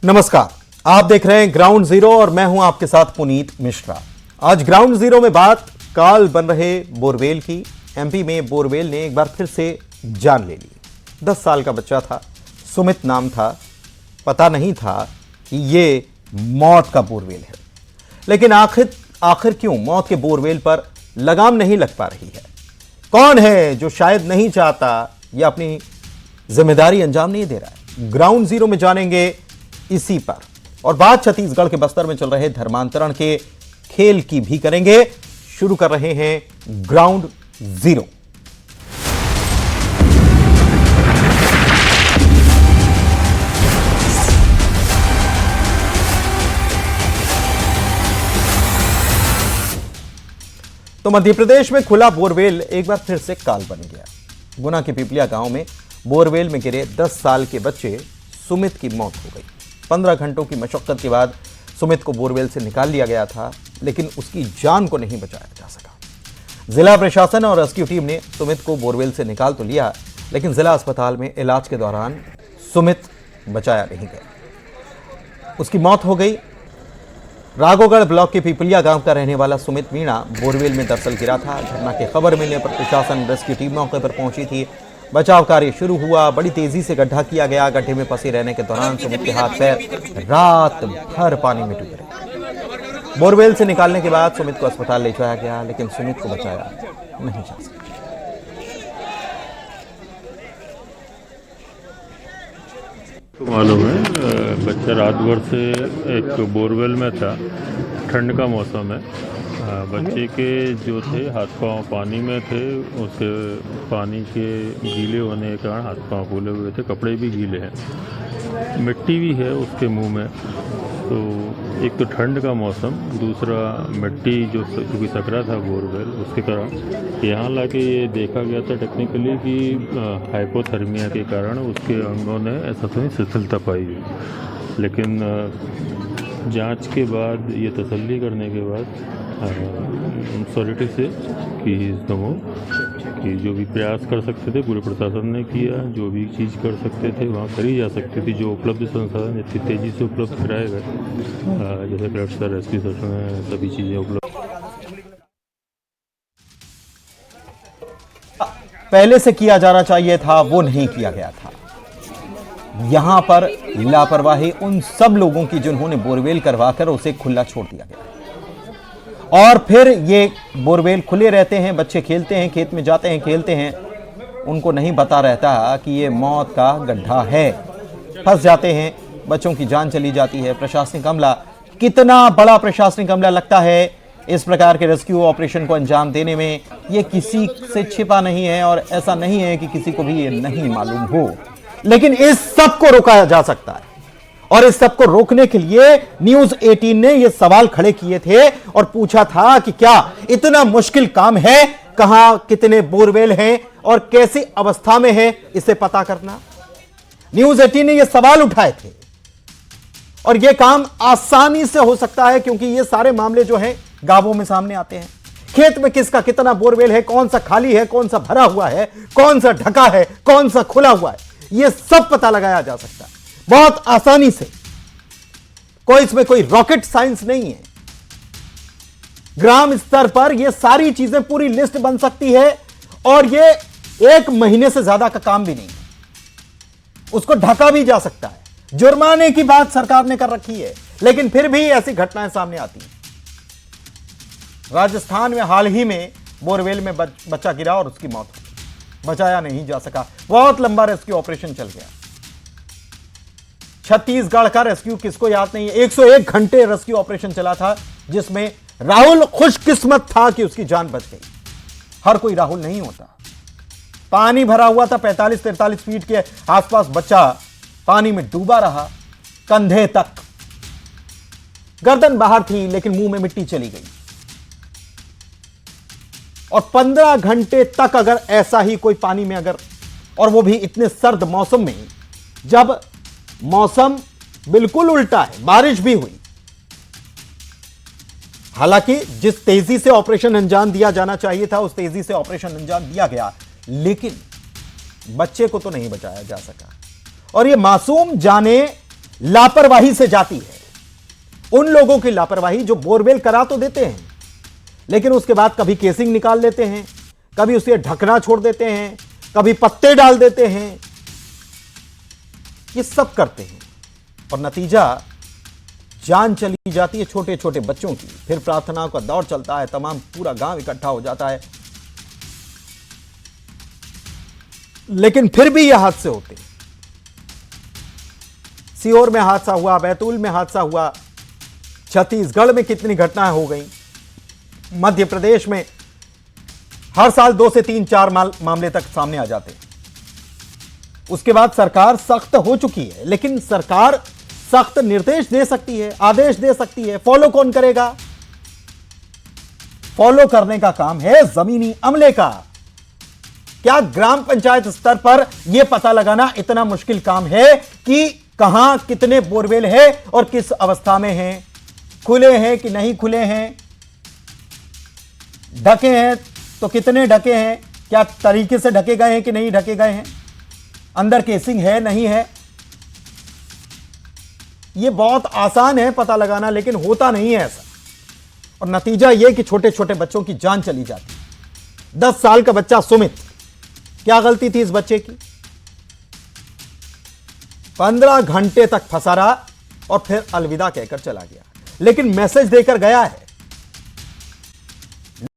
नमस्कार, आप देख रहे हैं ग्राउंड जीरो और मैं हूं आपके साथ पुनीत मिश्रा। आज ग्राउंड जीरो में बात काल बन रहे बोरवेल की। एमपी में बोरवेल ने एक बार फिर से जान ले ली। 10 साल का बच्चा था, सुमित नाम था। पता नहीं था कि ये मौत का बोरवेल है, लेकिन आखिर क्यों मौत के बोरवेल पर लगाम नहीं लग पा रही है? कौन है जो शायद नहीं चाहता या अपनी जिम्मेदारी अंजाम नहीं दे रहा है? ग्राउंड जीरो में जानेंगे इसी पर, और बात छत्तीसगढ़ के बस्तर में चल रहे धर्मांतरण के खेल की भी करेंगे। शुरू कर रहे हैं ग्राउंड जीरो। तो मध्य प्रदेश में खुला बोरवेल एक बार फिर से काल बन गया। गुना के पिपलिया गांव में बोरवेल में गिरे 10 साल के बच्चे सुमित की मौत हो गई। 15 घंटों की मशक्कत के बाद सुमित को बोरवेल से निकाल लिया गया था, लेकिन उसकी जान को नहीं बचाया जा सका। जिला प्रशासन और रेस्क्यू टीम ने सुमित को बोरवेल से निकाल तो लिया, लेकिन जिला अस्पताल में इलाज के दौरान सुमित बचाया नहीं गया, उसकी मौत हो गई। राघोगढ़ ब्लॉक के पिपलिया गांव का रहने वाला सुमित मीणा बोरवेल में दरअसल गिरा था। घटना की खबर मिलने पर प्रशासन रेस्क्यू टीम मौके पर पहुंची थी। बचाव कार्य शुरू हुआ। बड़ी तेजी से गड्ढा किया गया। गड्ढे में फंसे रहने के दौरान सुमित के हाथ पैर रात भर पानी में डूबे रहे। बोरवेल से निकालने के बाद सुमित को अस्पताल ले जाया गया, लेकिन सुमित को बचाया नहीं जा सका। तो मालूम है, बच्चा रात भर से एक बोरवेल में था। ठंड का मौसम है। बच्चे के जो थे हाथ पांव पानी में थे। उसके पानी के गीले होने के कारण हाथ पांव फूले हुए थे, कपड़े भी गीले हैं, मिट्टी भी है उसके मुंह में। तो एक तो ठंड का मौसम, दूसरा मिट्टी जो क्योंकि सकरा था बोरवेल, उसके कारण यहाँ लाके ये देखा गया था टेक्निकली कि हाइपोथर्मिया के कारण उसके अंगों ने ऐसा थोड़ी शिथिलता पाई हुई। लेकिन जांच के बाद ये तसल्ली करने के बाद सॉलिटी से कि जो भी प्रयास कर सकते थे पूरे प्रशासन ने किया। जो भी चीज़ कर सकते थे वहाँ करी जा सकती थी। जो उपलब्ध संसाधन इतनी तेज़ी से उपलब्ध कराए गए, जैसे क्लस्टर रेस्क्यू सेक्शन है, सभी चीज़ें उपलब्ध। पहले से किया जाना चाहिए था, वो नहीं किया गया था। यहां पर लापरवाही उन सब लोगों की जिन्होंने बोरवेल करवाकर उसे खुला छोड़ दिया गया, और फिर ये बोरवेल खुले रहते हैं। बच्चे खेलते हैं, खेत में जाते हैं, खेलते हैं, उनको नहीं पता रहता कि ये मौत का गड्ढा है। फंस जाते हैं, बच्चों की जान चली जाती है। प्रशासनिक अमला, कितना बड़ा प्रशासनिक अमला लगता है इस प्रकार के रेस्क्यू ऑपरेशन को अंजाम देने में। ये किसी से छिपा नहीं है, और ऐसा नहीं है कि किसी को भी ये नहीं मालूम हो, लेकिन इस सब को रोका जा सकता है। और इस सब को रोकने के लिए न्यूज 18 ने ये सवाल खड़े किए थे और पूछा था कि क्या इतना मुश्किल काम है, कहां कितने बोरवेल हैं और कैसी अवस्था में है, इसे पता करना। न्यूज 18 ने ये सवाल उठाए थे, और यह काम आसानी से हो सकता है, क्योंकि ये सारे मामले जो हैं गांवों में सामने आते हैं। खेत में किसका कितना बोरवेल है, कौन सा खाली है, कौन सा भरा हुआ है, कौन सा ढका है, कौन सा खुला हुआ है, यह सब पता लगाया जा सकता है बहुत आसानी से। इसमें कोई रॉकेट साइंस नहीं है। ग्राम स्तर पर यह सारी चीजें पूरी लिस्ट बन सकती है, और यह 1 महीने से ज्यादा का काम भी नहीं है। उसको ढका भी जा सकता है। जुर्माने की बात सरकार ने कर रखी है, लेकिन फिर भी ऐसी घटनाएं सामने आती हैं। राजस्थान में हाल ही में बोरवेल में बच्चा गिरा और उसकी मौत हो गई, बचाया नहीं जा सका। बहुत लंबा रेस्क्यू ऑपरेशन चल गया। छत्तीसगढ़ का रेस्क्यू किसको याद नहीं है? 101 घंटे रेस्क्यू ऑपरेशन चला था, जिसमें राहुल खुशकिस्मत था कि उसकी जान बच गई। हर कोई राहुल नहीं होता। पानी भरा हुआ था, 45-43 फीट के आसपास बच्चा पानी में डूबा रहा, कंधे तक। गर्दन बाहर थी, लेकिन मुंह में मिट्टी चली गई। और 15 घंटे तक अगर ऐसा ही कोई पानी में और वो भी इतने सर्द मौसम में, जब मौसम बिल्कुल उल्टा है, बारिश भी हुई। हालांकि जिस तेजी से ऑपरेशन अंजाम दिया जाना चाहिए था, उस तेजी से ऑपरेशन अंजाम दिया गया, लेकिन बच्चे को तो नहीं बचाया जा सका। और ये मासूम जाने लापरवाही से जाती है। उन लोगों की लापरवाही जो बोरवेल करा तो देते हैं, लेकिन उसके बाद कभी केसिंग निकाल लेते हैं, कभी उसे ढकना छोड़ देते हैं, कभी पत्ते डाल देते हैं, ये सब करते हैं और नतीजा जान चली जाती है छोटे छोटे बच्चों की। फिर प्रार्थनाओं का दौर चलता है, तमाम पूरा गांव इकट्ठा हो जाता है, लेकिन फिर भी यह हादसे होते हैं। सीहोर में हादसा हुआ, बैतूल में हादसा हुआ, छत्तीसगढ़ में कितनी घटनाएं हो गई, मध्य प्रदेश में हर साल 2 से 3-4 मामले तक सामने आ जाते हैं। उसके बाद सरकार सख्त हो चुकी है, लेकिन सरकार सख्त निर्देश दे सकती है, आदेश दे सकती है, फॉलो कौन करेगा? फॉलो करने का काम है जमीनी अमले का। क्या ग्राम पंचायत स्तर पर यह पता लगाना इतना मुश्किल काम है कि कहां कितने बोरवेल है और किस अवस्था में हैं, खुले हैं कि नहीं खुले हैं, ढके हैं तो कितने ढके हैं, क्या तरीके से ढके गए हैं कि नहीं ढके गए हैं, अंदर केसिंग है नहीं है? यह बहुत आसान है पता लगाना, लेकिन होता नहीं है ऐसा। और नतीजा यह कि छोटे छोटे बच्चों की जान चली जाती है। 10 साल का बच्चा सुमित, क्या गलती थी इस बच्चे की? 15 घंटे तक फंसा रहा और फिर अलविदा कहकर चला गया, लेकिन मैसेज देकर गया है